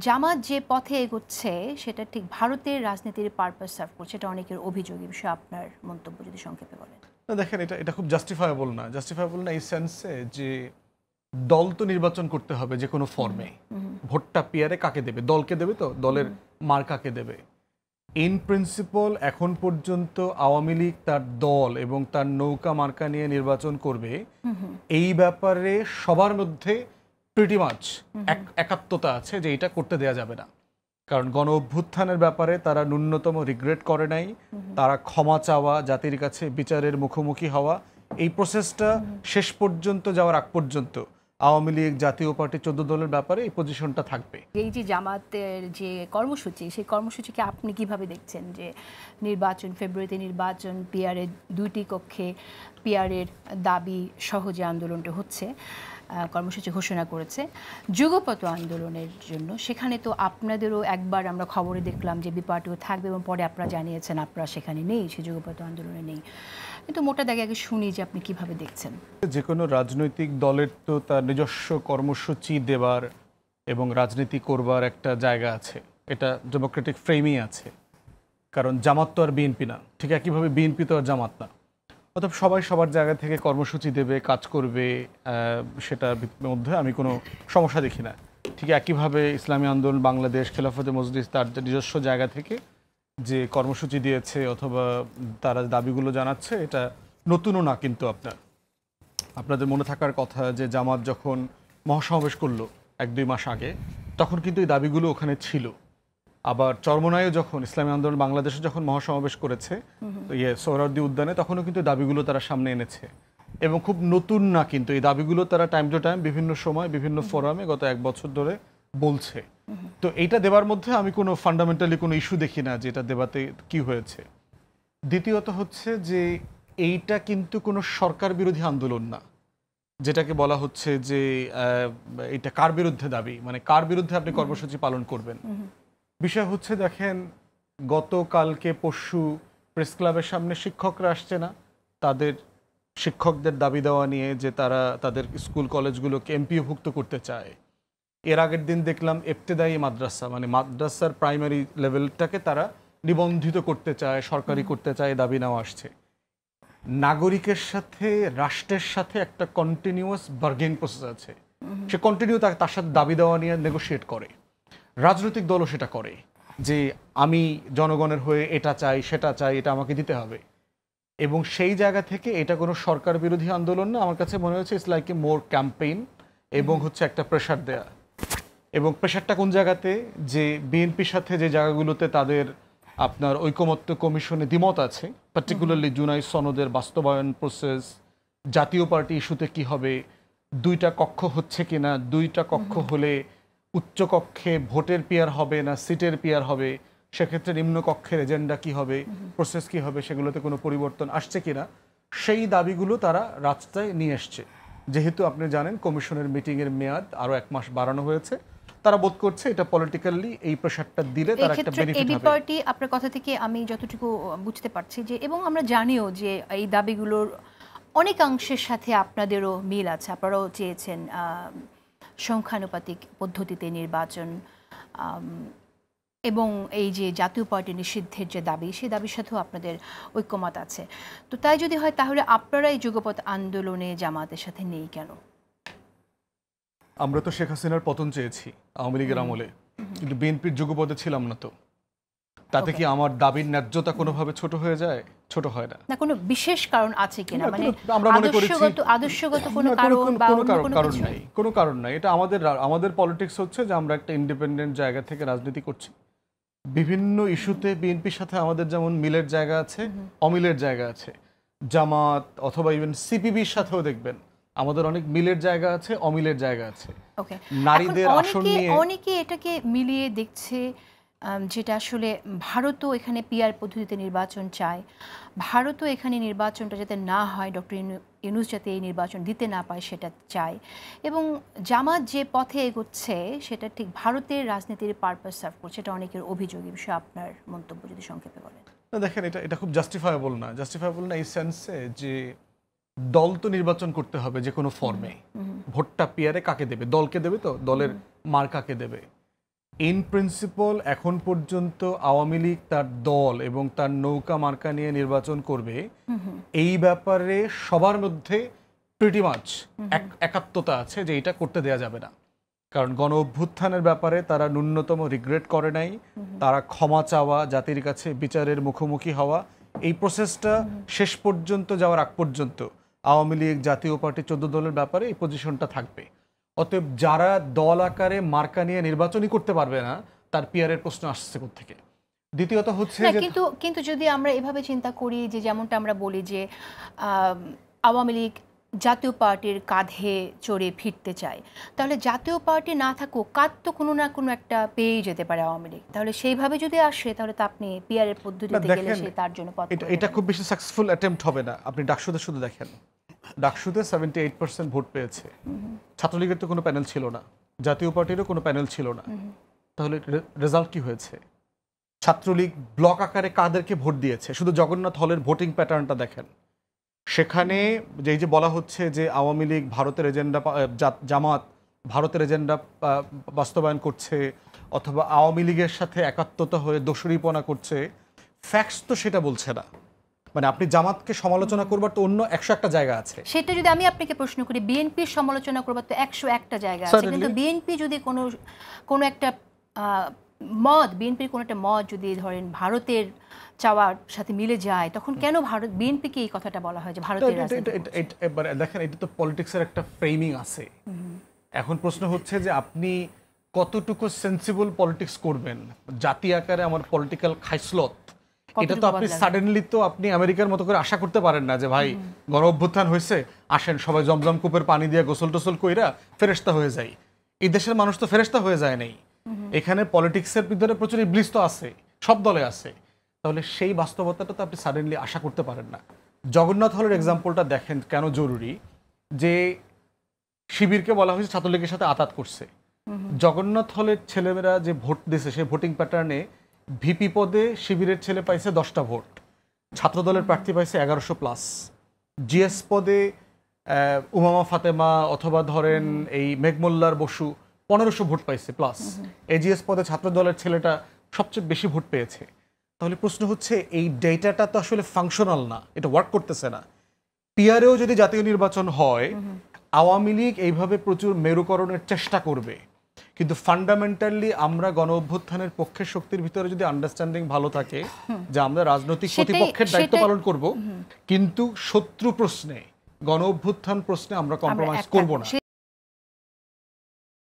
জামাত যে পথে এগোচ্ছে সেটা ঠিক ভারতের রাজনীতির পারপাস সার্ভ করছে, এটা অনেকের অভিযোগ। এই বিষয়ে আপনার মন্তব্য যদি সংক্ষেপে বলেন। না দেখেন, এটা খুব জাস্টিফায়েবল না এই সেন্সে যে দল তো নির্বাচন করতে হবে যে কোনো ফর্মে। ভোটটা পিয়ারে কাকে দেবে? দলকে দেবে, তো দলের মার্কাকে দেবে। ইন প্রিন্সিপাল এখন পর্যন্ত আওয়ামী লীগ তার দল এবং তার নৌকা মার্কা নিয়ে নির্বাচন করবে, এই ব্যাপারে সবার মধ্যে প্রিটি মাচ একাত্মতা আছে যে এটা করতে দেয়া যাবে না। কারণ গণ অভ্যুত্থানের ব্যাপারে তারা ন্যূনতম রিগ্রেট করে নাই, তারা ক্ষমা চাওয়া, জাতির কাছে বিচারের মুখোমুখি হওয়া, এই প্রসেসটা শেষ পর্যন্ত যাওয়ার আগ পর্যন্ত আওয়ামী লীগ, জাতীয় পার্টি, 14 দলের ব্যাপারে এই পজিশনটা থাকবে। এই যে জামাতের যে কর্মসূচি, সেই কর্মসূচিকে আপনি কিভাবে দেখছেন? যে নির্বাচন, ফেব্রুয়ারিতে নির্বাচন, পিআরের 2টি কক্ষে পিআরের দাবি সহ যে আন্দোলনটা হচ্ছে, কর্মসূচি ঘোষণা করেছে যুগপৎ আন্দোলনের জন্য, সেখানে তো আপনাদেরও একবার আমরা খবরে দেখলাম যে বিপার্টিও থাকবে এবং পরে আপনারা জানিয়েছেন আপনারা সেখানে নেই, সে যুগপৎ আন্দোলনে নেই। কিন্তু মোটা দাগে আগে শুনি যে আপনি কিভাবে দেখছেন। যে কোনো রাজনৈতিক দলের তো তার নিজস্ব কর্মসূচি দেবার এবং রাজনীতি করবার একটা জায়গা আছে, এটা ডেমোক্রেটিক ফ্রেমই আছে। কারণ জামাত তো আর বিএনপি না, ঠিক একইভাবে বিএনপি তো আর জামাত না। অর্থাৎ সবাই সবার জায়গা থেকে কর্মসূচি দেবে, কাজ করবে, সেটার মধ্যে আমি কোনো সমস্যা দেখি না। ঠিক একইভাবে ইসলামী আন্দোলন বাংলাদেশ, খেলাফতে মজলিস তার নিজস্ব জায়গা থেকে যে কর্মসূচি দিয়েছে অথবা তারা দাবিগুলো জানাচ্ছে, এটা নতুনও না। কিন্তু আপনাদের মনে থাকার কথা যে জামাত যখন মহাসমাবেশ করলো 1-2 মাস আগে, তখন কিন্তু এই দাবিগুলো ওখানে ছিল। আবার চরমনায়ও যখন ইসলামী আন্দোলন বাংলাদেশে যখন মহাসমাবেশ করেছে সোহরাওয়ার্দী উদ্যানে, তখনও কিন্তু দাবিগুলো তারা সামনে এনেছে এবং খুব নতুন না। কিন্তু এই দাবিগুলো তারা টাইম টু টাইম বিভিন্ন সময় বিভিন্ন ফোরামে গত 1 বছর ধরে বলছে। তো এইটা দেবার মধ্যে আমি কোনো ফান্ডামেন্টালি কোনো ইস্যু দেখি না যে এটা দেবাতে কি হয়েছে। দ্বিতীয়ত হচ্ছে যে এইটা কিন্তু কোনো সরকার বিরোধী আন্দোলন না, যেটাকে বলা হচ্ছে যে এটা কার বিরুদ্ধে দাবি, মানে কার বিরুদ্ধে আপনি কর্মসূচি পালন করবেন। বিষয় হচ্ছে দেখেন, গতকালকে পরশু প্রেস ক্লাবের সামনে শিক্ষকরা আসছে না, তাদের শিক্ষকদের দাবি দেওয়া নিয়ে যে তারা তাদের স্কুল কলেজগুলোকে এমপিওভুক্ত করতে চায়। এর আগের দিন দেখলাম ইবতেদায়ী মাদ্রাসা, মানে মাদ্রাসার প্রাইমারি লেভেলটাকে তারা নিবন্ধিত করতে চায়, সরকারি করতে চায়, দাবি নেওয়া আসছে। নাগরিকের সাথে রাষ্ট্রের সাথে একটা কন্টিনিউয়াস বার্গেনিং প্রসেস আছে, সে কন্টিনিউ তার সাথে দাবি দেওয়া নিয়ে নেগোশিয়েট করে। রাজনৈতিক দলও সেটা করে যে আমি জনগণের হয়ে এটা চাই, সেটা চাই, এটা আমাকে দিতে হবে। এবং সেই জায়গা থেকে এটা কোনো সরকার বিরোধী আন্দোলন না, আমার কাছে মনে হচ্ছে it's like a more campaign এবং হচ্ছে একটা প্রেশার দেয়া। এবং প্রেশারটা কোন জায়গাতে, যে বিএনপির সাথে যে জায়গাগুলোতে তাদের আপনার ঐকমত্য কমিশনে দ্বিমত আছে, পার্টিকুলারলি জুলাই সনদের বাস্তবায়ন প্রসেস, জাতীয় পার্টি ইস্যুতে কি হবে, 2টা কক্ষ হচ্ছে কিনা, 2টা কক্ষ হলে উচ্চ কক্ষে ভোটের পিয়ার হবে না সিটের পিয়ার হবে, সেক্ষেত্রে নিম্ন কক্ষের এজেন্ডা কি হবে, প্রসেস কি হবে, সেগুলোতে কোনো পরিবর্তন আসছে কিনা, সেই দাবিগুলো তারা রাস্তায় নিয়ে এসছে। যেহেতু আপনি জানেন কমিশনের মিটিংয়ের মেয়াদ আরও 1 মাস বাড়ানো হয়েছে, তারা বোধ করছে এটা পলিটিক্যালি এই প্রেশারটা দিলে তারা একটা বেনিফিট হবে। পার্টি আপনার কথা থেকে আমি যতটুকু বুঝতে পারছি যে, এবং আমরা জানিও যে এই দাবিগুলোর অনেকাংশের সাথে আপনাদেরও মিল আছে, আপনারাও চেয়েছেন সংখ্যানুপাতিক পদ্ধতিতে নির্বাচন, এবং এই যে জাতীয় পার্টি নিষিদ্ধের যে দাবি, সেই দাবির সাথেও আপনাদের ঐক্যমত আছে। তো তাই যদি হয় তাহলে আপনারা এই যুগপৎ আন্দোলনে জামাতের সাথে নেই কেন? আমরা তো শেখ হাসিনার পতন চেয়েছি আওয়ামী লীগের আমলে, কিন্তু বিএনপির যুগপথে ছিলাম না। তো তাতে কি আমার দাবির ন্যায্যতা কোনোভাবে ছোট হয়ে যায়? ছোট হয় না। না, কোনো বিশেষ কারণ আছে কিনা, মানে আমরা মনে করেছি আদর্শগত কোনো কারণ বা কোনো কারণ নাই, কোনো কারণ নাই। এটা আমাদের পলিটিক্স হচ্ছে যে আমরা একটা ইন্ডিপেন্ডেন্ট জায়গা থেকে রাজনীতি করছি। বিভিন্ন ইস্যুতে বিএনপির সাথে আমাদের যেমন মিলের জায়গা আছে, অমিলের জায়গা আছে। জামাত অথবা ইভেন সিপিবির সাথেও দেখবেন আমাদের অনেক মিলের জায়গা আছে, অমিলের জায়গা আছে। নারীদের আসন নিয়ে অনেকে এটাকে মিলিয়ে দেখছে, যেটা আসলে ভারতও এখানে পিআর পদ্ধতিতে নির্বাচন চায়, ভারতও এখানে নির্বাচনটা যাতে না হয়, ডক্টর ইউনূস যাতে এই নির্বাচন দিতে না পায় সেটা চায়, এবং জামাত যে পথে এগোচ্ছে সেটা ঠিক ভারতের রাজনীতির পারপাস সার্ভ করছে, এটা অনেকের অভিযোগ। এই বিষয়ে আপনার মন্তব্য যদি সংক্ষেপে বলেন। না দেখেন, এটা খুব জাস্টিফায়েবল না এই সেন্সে যে দল তো নির্বাচন করতে হবে যে কোনো ফর্মে। ভোটটা পিয়ারে কাকে দেবে? দলকে দেবে, তো দলের মার্কাকে দেবে। ইন প্রিন্সিপাল এখন পর্যন্ত আওয়ামী লীগ তার দল এবং তার নৌকা মার্কা নিয়ে নির্বাচন করবে, এই ব্যাপারে সবার মধ্যে প্রিটি মাচ একাত্মতা আছে যে এটা করতে দেয়া যাবে না। কারণ গণ অভ্যুত্থানের ব্যাপারে তারা ন্যূনতম রিগ্রেট করে নাই, তারা ক্ষমা চাওয়া, জাতির কাছে বিচারের মুখোমুখি হওয়া, এই প্রসেসটা শেষ পর্যন্ত যাওয়ার আগ পর্যন্ত আওয়ামী লীগ জাতীয় পার্টি 14 দলের ব্যাপারে এই পজিশনটা থাকবে। অতএব যারা দল আকারে মার্কা নিয়ে নির্বাচনই করতে পারবে না, তার পিআরের প্রশ্ন আসছে কোত্থেকে। দ্বিতীয়ত হচ্ছে না, যে কিন্তু যদি আমরা এভাবে চিন্তা করি যে যেমনটা আমরা বলি যে আওয়ামী লীগ জাতীয় পার্টির কাঁধে চড়ে ফিরতে চায়, তাহলে জাতীয় পার্টি না থাকুক কাঁধ তো কোনো না কোনো একটা পেয়েই যেতে পারে আওয়ামী লীগ। তাহলে সেইভাবে যদি আসে তাহলে তো আপনি পিআরের পদ্ধতিতে গেলে সে তার জন্য পথ করে এটা দেবেন। খুব বেশি সাকসেসফুল অ্যাটেম্প্ট হবে না। আপনি ডাকসুতে শুধু দেখেন, ডাকসুতে 78% ভোট পেয়েছে। ছাত্রলীগের তো কোনো প্যানেল ছিল না, জাতীয় পার্টিরও কোনো প্যানেল ছিল না। তাহলে রেজাল্ট কি হয়েছে? ছাত্রলীগ ব্লক আকারে কাদেরকে ভোট দিয়েছে? শুধু জগন্নাথ হলের ভোটিং প্যাটার্নটা দেখেন। সেখানে যেই যে বলা হচ্ছে যে আওয়ামী লীগ ভারতের এজেন্ডা, জামাত ভারতের এজেন্ডা বাস্তবায়ন করছে, অথবা আওয়ামী লীগের সাথে একাত্মতা হয়ে দোষরীপনা করছে, ফ্যাক্টস তো সেটা বলছে না। মানে আপনি জামাতকে সমালোচনা করবার তো অন্য 101টা জায়গা আছে। সেটা যদি আমি আপনাকে প্রশ্ন করি, বিএনপির সমালোচনা করবার তো 101টা জায়গা আছে, কিন্তু বিএনপি যদি কোনো একটা বিএনপির কোনো একটা মত যদি ধরেন ভারতের চাওয়ার সাথে মিলে যায়, তখন কেন বিএনপিকে এই কথাটা বলা হয় যে ভারতের দেখেন, এটা তো পলিটিক্সের একটা ফ্রেমিং আছে। এখন প্রশ্ন হচ্ছে যে আপনি কতটুকু সেন্সিবল পলিটিক্স করবেন। জাতি আকারে আমার পলিটিক্যাল খাইসলত, এটা তো আপনি সাডেনলি তো আপনি আমেরিকার মতো করে আশা করতে পারেন না যে ভাই গণ অভ্যুত্থান হয়েছে, আসেন সবাই জমজম কূপের পানি দিয়ে গোসল টোসল কইরা ফেরেশতা হয়ে যায়। এই দেশের মানুষ তো ফেরেশতা হয়ে যায় নাই। এখানে পলিটিক্সের ভিতরে প্রচুর ইবলিস তো আছে, সব দলে আছে। তাহলে সেই বাস্তবতাটা তো আপনি সাডেনলি আশা করতে পারেন না। জগন্নাথ হলের এক্সাম্পলটা দেখেন কেন জরুরি। যে শিবিরকে বলা হয়েছে ছাত্রলীগের সাথে আতাত করছে, জগন্নাথ হলের ছেলেমেয়েরা যে ভোট দিয়েছে সেই ভোটিং প্যাটার্নে ভিপি পদে শিবিরের ছেলে পাইছে 10টা ভোট, ছাত্রদলের প্রার্থী পাইছে 1100+। জিএস পদে উমামা ফাতেমা অথবা ধরেন এই মেঘমোল্লার বসু 1500 ভোট পাইছে প্লাস। এজিএস পদে ছাত্রদলের ছেলেটা সবচেয়ে বেশি ভোট পেয়েছে। তাহলে প্রশ্ন হচ্ছে এই ডেটাটা তো আসলে ফাংশনাল না, এটা ওয়ার্ক করতেছে না। পিআরেও যদি জাতীয় নির্বাচন হয়, আওয়ামী লীগ এইভাবে প্রচুর মেরুকরণের চেষ্টা করবে, কিন্তু ফান্ডামেন্টালি আমরা গণ অভ্যুত্থানের পক্ষের শক্তির ভিতরে যদি আন্ডারস্ট্যান্ডিং ভালো থাকে যে আমরা রাজনৈতিক প্রতিপক্ষের দায়িত্ব পালন করব, কিন্তু শত্রু প্রশ্নে গণ অভ্যুত্থান প্রশ্নে আমরা কম্প্রোমাইজ করব না।